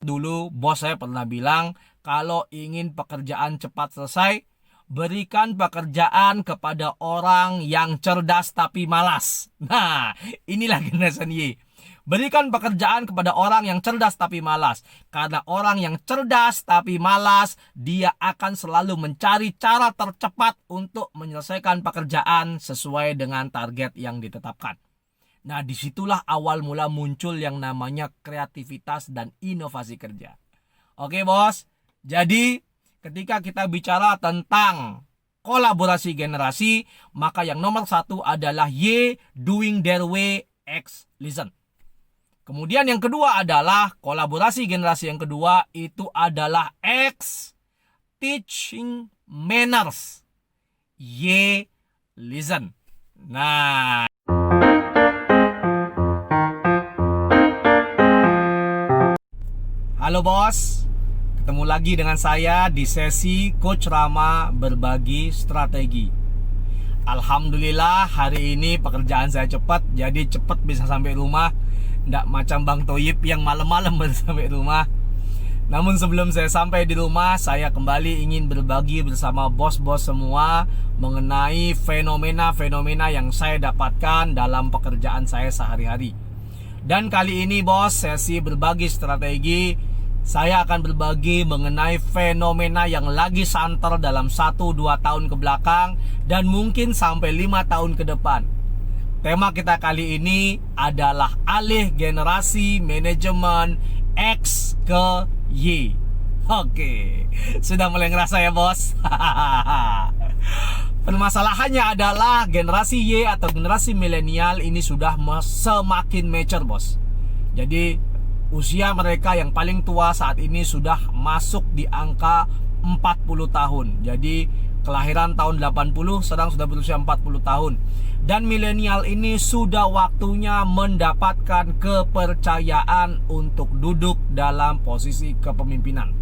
Dulu bos saya pernah bilang, kalau ingin pekerjaan cepat selesai, berikan pekerjaan kepada orang yang cerdas tapi malas. Nah, inilah generasi Y. Berikan pekerjaan kepada orang yang cerdas tapi malas. Karena orang yang cerdas tapi malas, dia akan selalu mencari cara tercepat untuk menyelesaikan pekerjaan sesuai dengan target yang ditetapkan. Nah, disitulah awal mula muncul yang namanya kreativitas dan inovasi kerja. Oke, bos. Jadi, ketika kita bicara tentang kolaborasi generasi, maka yang nomor satu adalah Y, doing their way, X, listen. Kemudian yang kedua adalah kolaborasi generasi yang kedua itu adalah X, teaching manners. Y, listen. Nah, halo bos, ketemu lagi dengan saya di sesi Coach Rama berbagi strategi. Alhamdulillah hari ini pekerjaan saya cepat, jadi cepat bisa sampai rumah. Nggak macam Bang Toyib yang malam-malam baru sampai rumah. Namun sebelum saya sampai di rumah, saya kembali ingin berbagi bersama bos-bos semua mengenai fenomena-fenomena yang saya dapatkan dalam pekerjaan saya sehari-hari. Dan kali ini bos, sesi berbagi strategi, saya akan berbagi mengenai fenomena yang lagi santer dalam 1-2 tahun ke belakang dan mungkin sampai 5 tahun ke depan. Tema kita kali ini adalah alih generasi manajemen X ke Y. Oke, sudah mulai ngerasa ya bos? Permasalahannya adalah generasi Y atau generasi milenial ini sudah semakin mature bos. Jadi usia mereka yang paling tua saat ini sudah masuk di angka 40 tahun. Jadi kelahiran tahun 80 sedang sudah berusia 40 tahun. Dan milenial ini sudah waktunya mendapatkan kepercayaan untuk duduk dalam posisi kepemimpinan.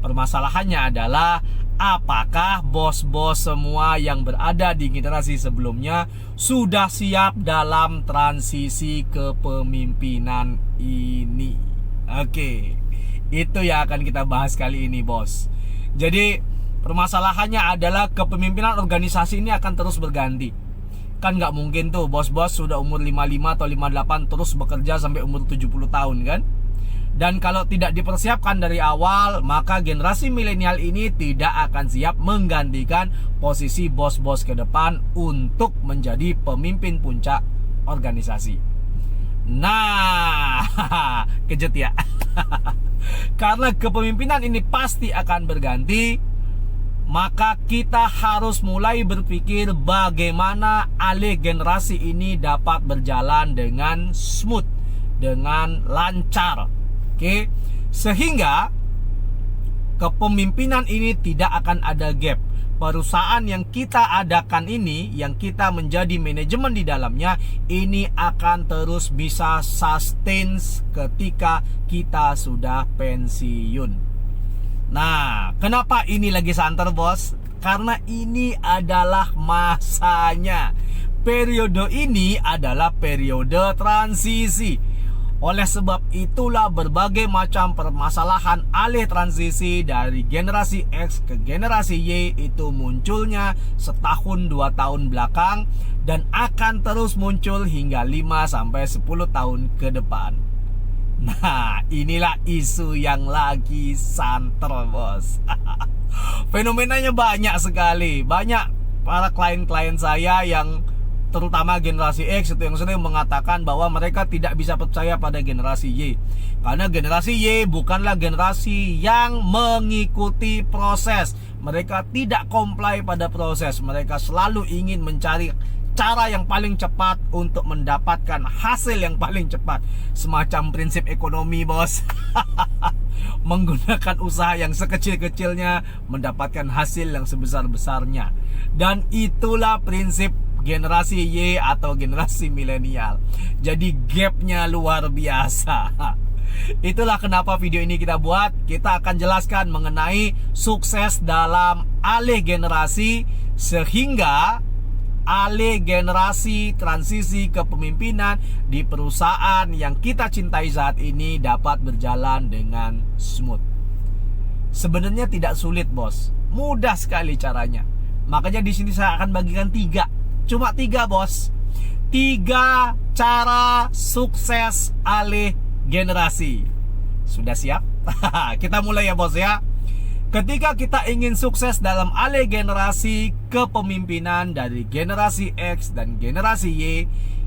Permasalahannya adalah apakah bos-bos semua yang berada di generasi sebelumnya sudah siap dalam transisi kepemimpinan ini? Oke, itu yang akan kita bahas kali ini bos. Jadi permasalahannya adalah kepemimpinan organisasi ini akan terus berganti. Kan nggak mungkin tuh bos-bos sudah umur 55 atau 58 terus bekerja sampai umur 70 tahun kan? Dan kalau tidak dipersiapkan dari awal, maka generasi milenial ini tidak akan siap menggantikan posisi bos-bos ke depan untuk menjadi pemimpin puncak organisasi. Nah, kejut ya. Karena kepemimpinan ini pasti akan berganti, maka kita harus mulai berpikir bagaimana alih generasi ini dapat berjalan dengan smooth, dengan lancar. Oke, sehingga kepemimpinan ini tidak akan ada gap. Perusahaan yang kita adakan ini, yang kita menjadi manajemen di dalamnya, ini akan terus bisa sustain ketika kita sudah pensiun. Nah, kenapa ini lagi santer bos? Karena ini adalah masanya. Periode ini adalah periode transisi. Oleh sebab itulah berbagai macam permasalahan alih transisi dari generasi X ke generasi Y itu munculnya setahun 2 tahun belakang dan akan terus muncul hingga 5-10 tahun ke depan. Nah, inilah isu yang lagi santer bos. Fenomenanya banyak sekali. Banyak para klien-klien saya yang terutama generasi X itu yang sering mengatakan bahwa mereka tidak bisa percaya pada generasi Y. Karena generasi Y bukanlah generasi yang mengikuti proses. Mereka tidak comply pada proses. Mereka selalu ingin mencari cara yang paling cepat untuk mendapatkan hasil yang paling cepat. Semacam prinsip ekonomi bos. Menggunakan usaha yang sekecil-kecilnya mendapatkan hasil yang sebesar-besarnya. Dan itulah prinsip generasi Y atau generasi milenial. Jadi gapnya luar biasa. Itulah kenapa video ini kita buat. Kita akan jelaskan mengenai sukses dalam alih generasi, sehingga alih generasi transisi kepemimpinan di perusahaan yang kita cintai saat ini dapat berjalan dengan smooth. Sebenarnya tidak sulit, bos. Mudah sekali caranya. Makanya di sini saya akan bagikan 3. Cuma 3, bos. 3 cara sukses alih generasi. Sudah siap? Kita mulai ya, bos ya. Ketika kita ingin sukses dalam alih generasi kepemimpinan dari generasi X dan generasi Y,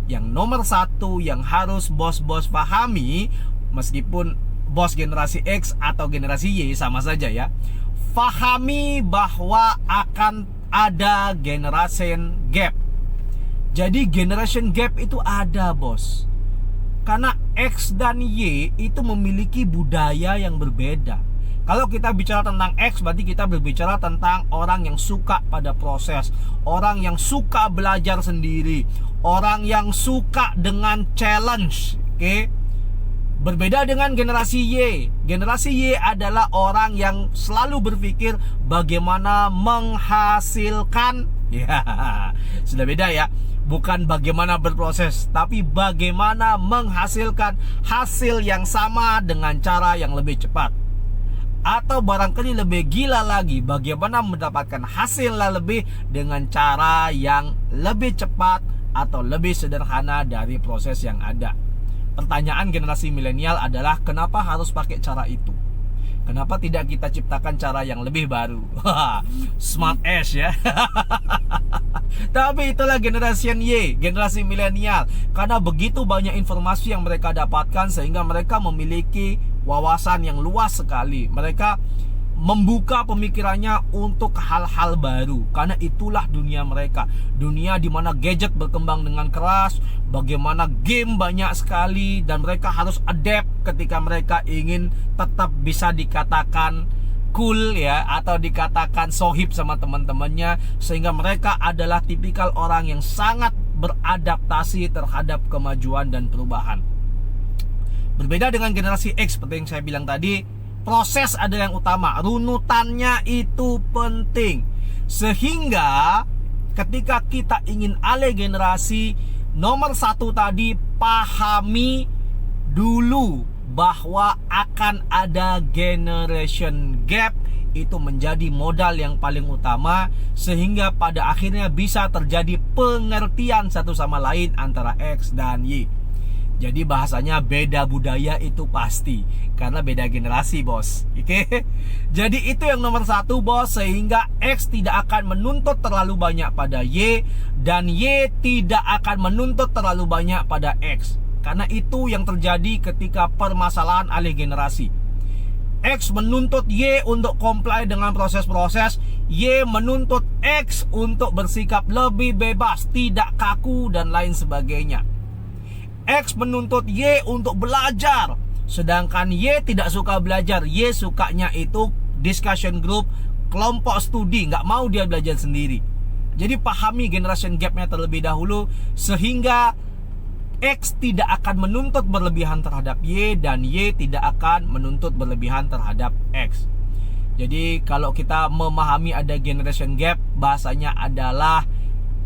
yang nomor 1 yang harus bos-bos pahami, meskipun bos generasi X atau generasi Y sama saja ya, pahami bahwa akan ada generation gap. Jadi generation gap itu ada, bos. Karena X dan Y itu memiliki budaya yang berbeda. Kalau kita bicara tentang X, berarti kita berbicara tentang orang yang suka pada proses, orang yang suka belajar sendiri, orang yang suka dengan challenge. Oke? Berbeda dengan generasi Y. Generasi Y adalah orang yang selalu berpikir bagaimana menghasilkan. Ya, sudah beda ya. Bukan bagaimana berproses, tapi bagaimana menghasilkan hasil yang sama dengan cara yang lebih cepat. Atau barangkali lebih gila lagi, bagaimana mendapatkan hasil lebih dengan cara yang lebih cepat atau lebih sederhana dari proses yang ada. Pertanyaan generasi milenial adalah kenapa harus pakai cara itu? Kenapa tidak kita ciptakan cara yang lebih baru? Smart ass ya. Tapi itulah generasi Y, generasi milenial. Karena begitu banyak informasi yang mereka dapatkan sehingga mereka memiliki wawasan yang luas sekali. Mereka membuka pemikirannya untuk hal-hal baru. Karena itulah dunia mereka. Dunia di mana gadget berkembang dengan keras, bagaimana game banyak sekali, dan mereka harus adapt ketika mereka ingin tetap bisa dikatakan cool ya, atau dikatakan sohib sama teman-temannya. Sehingga mereka adalah tipikal orang yang sangat beradaptasi terhadap kemajuan dan perubahan. Berbeda dengan generasi X, seperti yang saya bilang tadi, proses adalah yang utama, runutannya itu penting. Sehingga ketika kita ingin alih generasi, nomor 1 tadi, pahami dulu bahwa akan ada generation gap. Itu menjadi modal yang paling utama, sehingga pada akhirnya bisa terjadi pengertian satu sama lain antara X dan Y. Jadi bahasanya beda budaya itu pasti, karena beda generasi, bos. Oke? Jadi itu yang nomor 1, bos. Sehingga X tidak akan menuntut terlalu banyak pada Y, dan Y tidak akan menuntut terlalu banyak pada X. Karena itu yang terjadi ketika permasalahan alih generasi. X menuntut Y untuk comply dengan proses-proses, Y menuntut X untuk bersikap lebih bebas, tidak kaku dan lain sebagainya. X menuntut Y untuk belajar, sedangkan Y tidak suka belajar. Y sukanya itu discussion group, kelompok studi, nggak mau dia belajar sendiri. Jadi pahami generation gapnya terlebih dahulu, sehingga X tidak akan menuntut berlebihan terhadap Y, dan Y tidak akan menuntut berlebihan terhadap X. Jadi kalau kita memahami ada generation gap, bahasanya adalah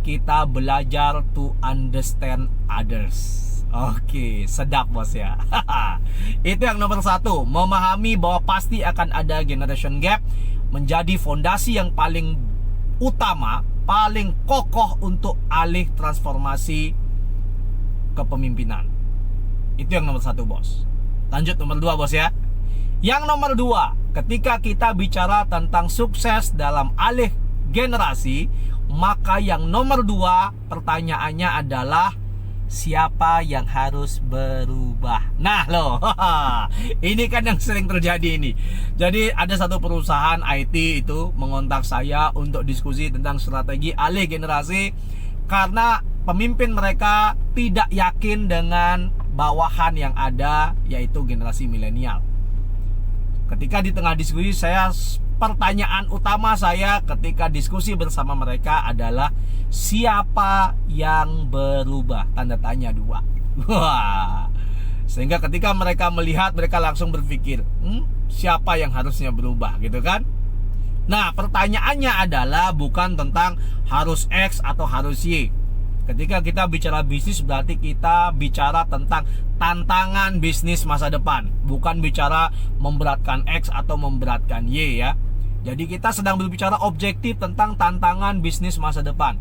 kita belajar to understand others. Oke, sedap, bos ya. Itu yang nomor 1, memahami bahwa pasti akan ada generation gap, menjadi fondasi yang paling utama, paling kokoh untuk alih transformasi kepemimpinan. Itu yang nomor 1, bos. Lanjut nomor 2, bos ya. Yang nomor 2, ketika kita bicara tentang sukses dalam alih generasi, maka yang nomor 2 pertanyaannya adalah siapa yang harus berubah. Nah loh, ini kan yang sering terjadi ini. Jadi ada satu perusahaan IT itu mengontak saya untuk diskusi tentang strategi alih generasi, karena pemimpin mereka tidak yakin dengan bawahan yang ada, yaitu generasi milenial. Ketika di tengah diskusi, pertanyaan utama saya ketika diskusi bersama mereka adalah siapa yang berubah? Tanda tanya 2. Wah. Sehingga ketika mereka melihat, mereka langsung berpikir, siapa yang harusnya berubah, gitu kan? Nah, pertanyaannya adalah bukan tentang harus X atau harus Y. Ketika kita bicara bisnis berarti kita bicara tentang tantangan bisnis masa depan, bukan bicara memberatkan X atau memberatkan Y ya. Jadi kita sedang berbicara objektif tentang tantangan bisnis masa depan.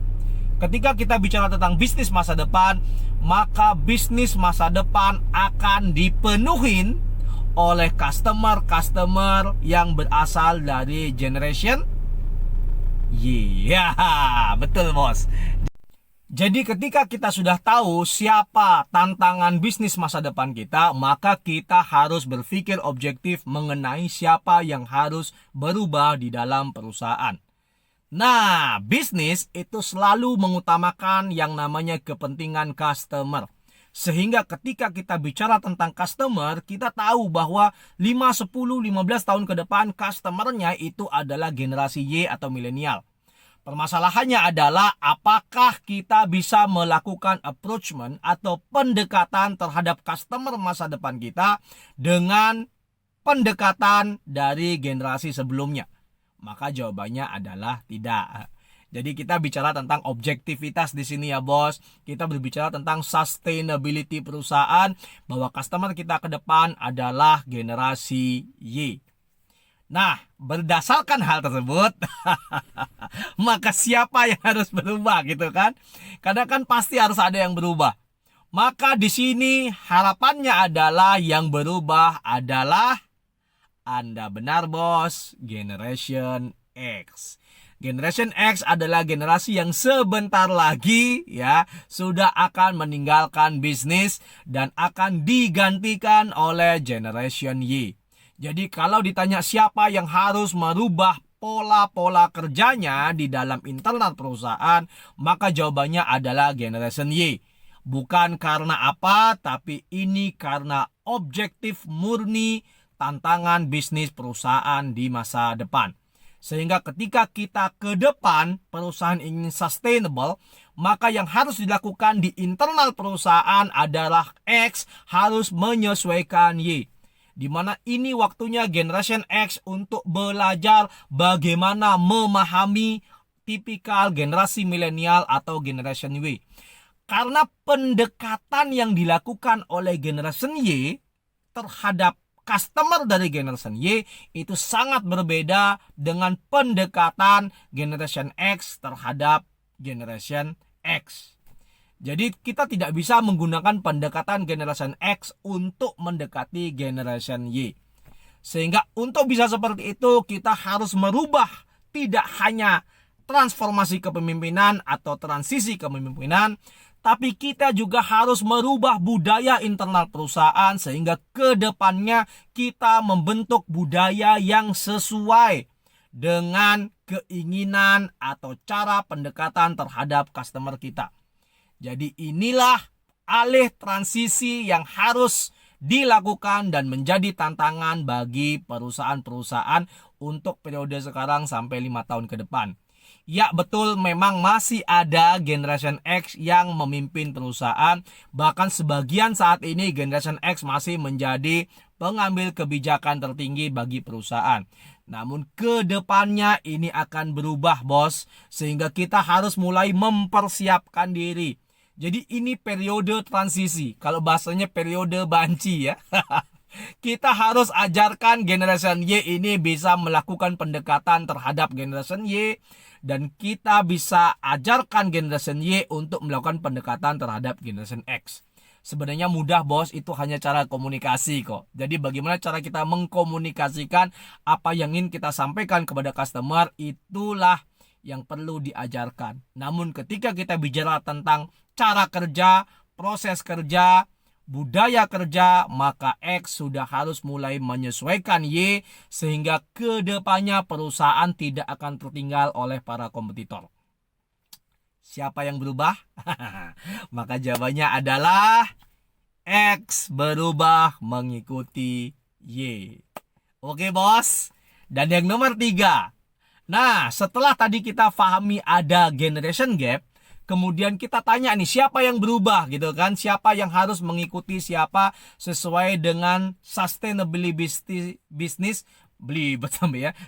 Ketika kita bicara tentang bisnis masa depan, maka bisnis masa depan akan dipenuhi oleh customer yang berasal dari generation Y. Ya, betul bos. Jadi ketika kita sudah tahu siapa tantangan bisnis masa depan kita, maka kita harus berpikir objektif mengenai siapa yang harus berubah di dalam perusahaan. Nah, bisnis itu selalu mengutamakan yang namanya kepentingan customer. Sehingga ketika kita bicara tentang customer, kita tahu bahwa 5, 10, 15 tahun ke depan customernya itu adalah generasi Y atau milenial. Permasalahannya adalah apakah kita bisa melakukan approachment atau pendekatan terhadap customer masa depan kita dengan pendekatan dari generasi sebelumnya. Maka jawabannya adalah tidak. Jadi kita bicara tentang objektivitas di sini ya bos. Kita berbicara tentang sustainability perusahaan, bahwa customer kita ke depan adalah generasi Y. Nah, berdasarkan hal tersebut, maka siapa yang harus berubah gitu kan? Karena kan pasti harus ada yang berubah. Maka di sini harapannya adalah yang berubah adalah Anda benar bos, Generation X. Generation X adalah generasi yang sebentar lagi ya sudah akan meninggalkan bisnis dan akan digantikan oleh Generation Y. Jadi kalau ditanya siapa yang harus merubah pola-pola kerjanya di dalam internal perusahaan, maka jawabannya adalah Generation Y. Bukan karena apa, tapi ini karena objektif murni tantangan bisnis perusahaan di masa depan. Sehingga ketika kita ke depan perusahaan ingin sustainable, maka yang harus dilakukan di internal perusahaan adalah X harus menyesuaikan Y. Di mana ini waktunya Generation X untuk belajar bagaimana memahami tipikal generasi milenial atau Generation Y. Karena pendekatan yang dilakukan oleh Generation Y terhadap customer dari Generation Y itu sangat berbeda dengan pendekatan Generation X terhadap Generation X. Jadi kita tidak bisa menggunakan pendekatan Generation X untuk mendekati Generation Y. Sehingga untuk bisa seperti itu kita harus merubah tidak hanya transformasi kepemimpinan atau transisi kepemimpinan, tapi kita juga harus merubah budaya internal perusahaan sehingga ke depannya kita membentuk budaya yang sesuai dengan keinginan atau cara pendekatan terhadap customer kita. Jadi inilah alih transisi yang harus dilakukan dan menjadi tantangan bagi perusahaan-perusahaan untuk periode sekarang sampai 5 tahun ke depan. Ya betul, memang masih ada Generation X yang memimpin perusahaan. Bahkan sebagian saat ini Generation X masih menjadi pengambil kebijakan tertinggi bagi perusahaan. Namun ke depannya ini akan berubah bos. Sehingga kita harus mulai mempersiapkan diri. Jadi ini periode transisi. Kalau bahasanya periode banci ya. Kita harus ajarkan Generation Y ini bisa melakukan pendekatan terhadap Generation Y. Dan kita bisa ajarkan Generation Y untuk melakukan pendekatan terhadap Generation X. Sebenarnya mudah bos, itu hanya cara komunikasi kok. Jadi bagaimana cara kita mengkomunikasikan apa yang ingin kita sampaikan kepada customer, itulah yang perlu diajarkan. Namun ketika kita bicara tentang cara kerja, proses kerja, budaya kerja, maka X sudah harus mulai menyesuaikan Y sehingga ke depannya perusahaan tidak akan tertinggal oleh para kompetitor. Siapa yang berubah? Maka jawabannya adalah X berubah mengikuti Y. Oke bos. Dan yang nomor 3. Nah, setelah tadi kita pahami ada generation gap, kemudian kita tanya nih siapa yang berubah gitu kan, siapa yang harus mengikuti siapa sesuai dengan sustainability business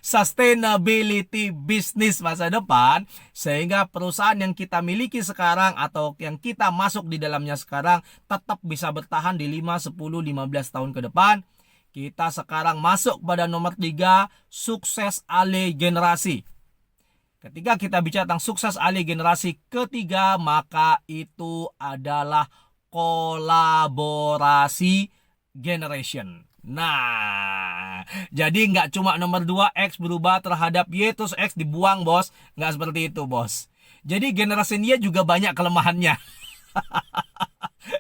sustainability business masa depan, sehingga perusahaan yang kita miliki sekarang atau yang kita masuk di dalamnya sekarang tetap bisa bertahan di 5, 10, 15 tahun ke depan. Kita sekarang masuk pada nomor 3, sukses alih generasi. Ketika kita bicara tentang sukses alih generasi ketiga, maka itu adalah kolaborasi generation. Nah, jadi nggak cuma nomor 2 X berubah terhadap Y terus X dibuang, bos. Nggak seperti itu, bos. Jadi generasi Y juga banyak kelemahannya.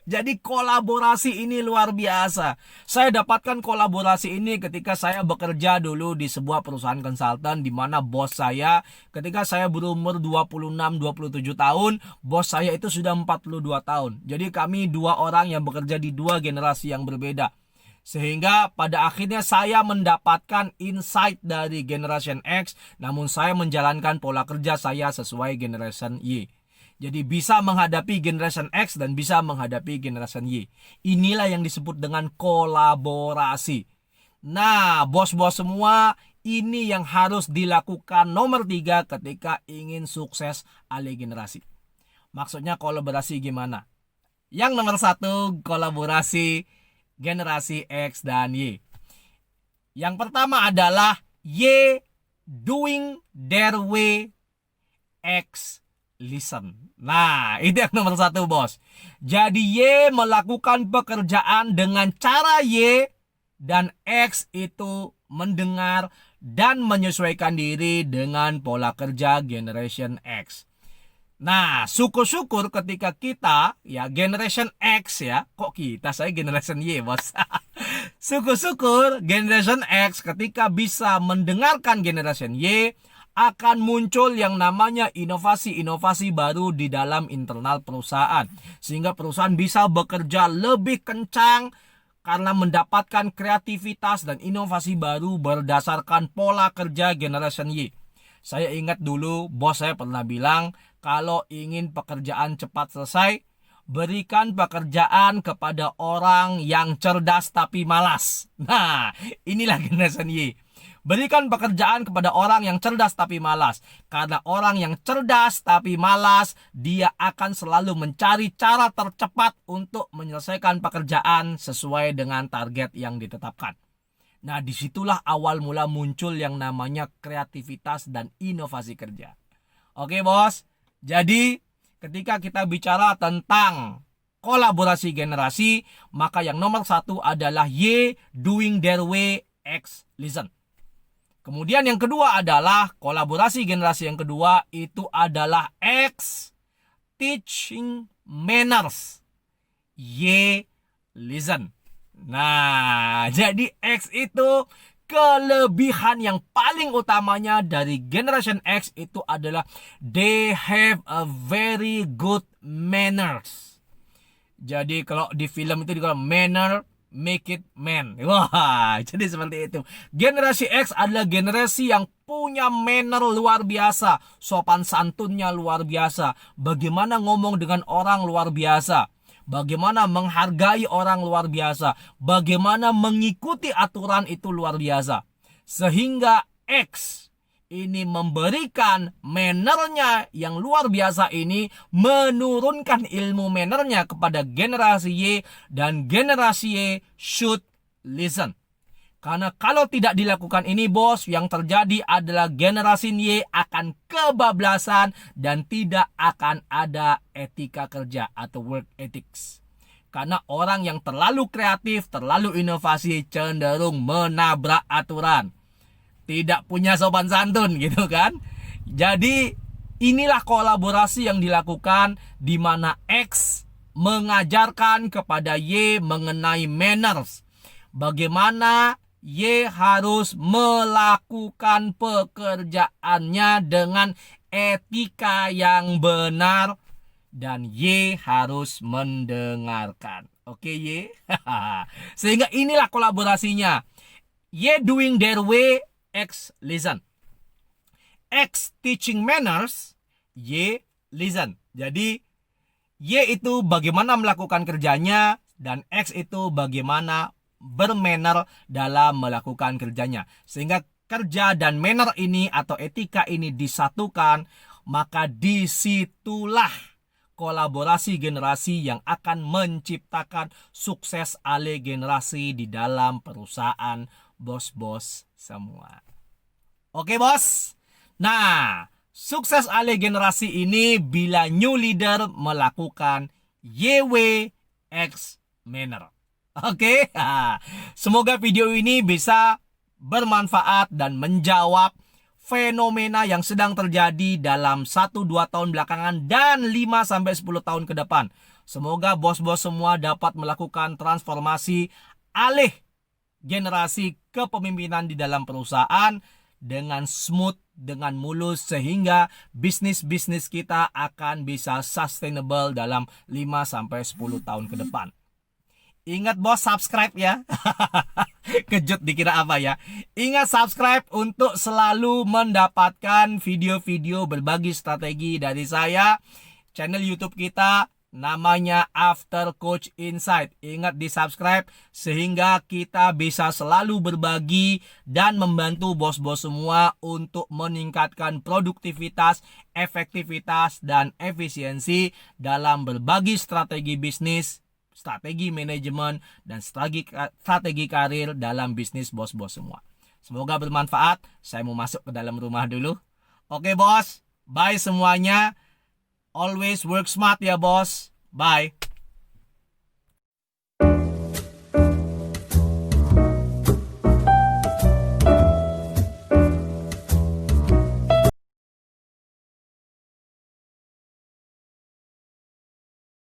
Jadi kolaborasi ini luar biasa. Saya dapatkan kolaborasi ini ketika saya bekerja dulu di sebuah perusahaan konsultan, di mana bos saya ketika saya berumur 26-27 tahun, bos saya itu sudah 42 tahun. Jadi kami dua orang yang bekerja di dua generasi yang berbeda. Sehingga pada akhirnya saya mendapatkan insight dari Generation X, namun saya menjalankan pola kerja saya sesuai Generation Y. Jadi bisa menghadapi Generation X dan bisa menghadapi Generation Y. Inilah yang disebut dengan kolaborasi. Nah, bos-bos semua, ini yang harus dilakukan nomor 3 ketika ingin sukses alih generasi. Maksudnya kolaborasi gimana? Yang nomor 1, kolaborasi generasi X dan Y. Yang pertama adalah Y doing their way, X listen. Nah, itu yang nomor 1, bos. Jadi Y melakukan pekerjaan dengan cara Y dan X itu mendengar dan menyesuaikan diri dengan pola kerja Generation X. Nah, syukur-syukur ketika kita, ya Generation X ya, kok kita, saya Generation Y, bos. Syukur-syukur Generation X ketika bisa mendengarkan Generation Y, akan muncul yang namanya inovasi-inovasi baru di dalam internal perusahaan. Sehingga perusahaan bisa bekerja lebih kencang karena mendapatkan kreativitas dan inovasi baru berdasarkan pola kerja Generation Y. Saya ingat dulu bos saya pernah bilang, kalau ingin pekerjaan cepat selesai, berikan pekerjaan kepada orang yang cerdas tapi malas. Nah, inilah Generation Y. Berikan pekerjaan kepada orang yang cerdas tapi malas. Karena orang yang cerdas tapi malas, dia akan selalu mencari cara tercepat untuk menyelesaikan pekerjaan sesuai dengan target yang ditetapkan. Nah, disitulah awal mula muncul yang namanya kreativitas dan inovasi kerja. Oke, bos. Jadi, ketika kita bicara tentang kolaborasi generasi, maka yang nomor 1 adalah Y doing their way, X listen. Kemudian yang kedua adalah kolaborasi generasi yang kedua itu adalah X teaching manners, Y listen. Nah, jadi X itu kelebihan yang paling utamanya dari Generation X itu adalah they have a very good manners. Jadi kalau di film itu dikatakan manner make it man. Wah, jadi seperti itu. Generasi X adalah generasi yang punya manner luar biasa, sopan santunnya luar biasa, bagaimana ngomong dengan orang luar biasa, bagaimana menghargai orang luar biasa, bagaimana mengikuti aturan itu luar biasa. Sehingga X ini memberikan mannernya yang luar biasa ini, menurunkan ilmu mannernya kepada generasi Y, dan generasi Y should listen. Karena kalau tidak dilakukan ini, bos, yang terjadi adalah generasi Y akan kebablasan dan tidak akan ada etika kerja atau work ethics. Karena orang yang terlalu kreatif, terlalu inovasi cenderung menabrak aturan. Tidak punya sopan santun gitu kan. Jadi inilah kolaborasi yang dilakukan di mana X mengajarkan kepada Y mengenai manners. Bagaimana Y harus melakukan pekerjaannya dengan etika yang benar dan Y harus mendengarkan. Oke, Y. Sehingga inilah kolaborasinya. Y doing their way, X listen. X teaching manners, Y listen. Jadi Y itu bagaimana melakukan kerjanya dan X itu bagaimana bermanner dalam melakukan kerjanya. Sehingga kerja dan manner ini atau etika ini disatukan, maka disitulah kolaborasi generasi yang akan menciptakan sukses ale generasi di dalam perusahaan bos-bos semua. Oke bos? Nah, sukses ale generasi ini bila new leader melakukan YWX manner. Oke? Semoga video ini bisa bermanfaat dan menjawab fenomena yang sedang terjadi dalam 1-2 tahun belakangan dan 5-10 tahun ke depan. Semoga bos-bos semua dapat melakukan transformasi alih generasi kepemimpinan di dalam perusahaan dengan smooth, dengan mulus, sehingga bisnis-bisnis kita akan bisa sustainable dalam 5-10 tahun ke depan. Ingat bos, subscribe ya. Kejut dikira apa ya. Ingat subscribe untuk selalu mendapatkan video-video berbagi strategi dari saya. Channel YouTube kita namanya After Coach Insight. Ingat di subscribe sehingga kita bisa selalu berbagi dan membantu bos-bos semua untuk meningkatkan produktivitas, efektivitas, dan efisiensi dalam berbagi strategi bisnis, strategi manajemen, dan strategi karir dalam bisnis bos-bos semua. Semoga bermanfaat. Saya mau masuk ke dalam rumah dulu. Oke bos, bye semuanya. Always work smart ya bos. Bye.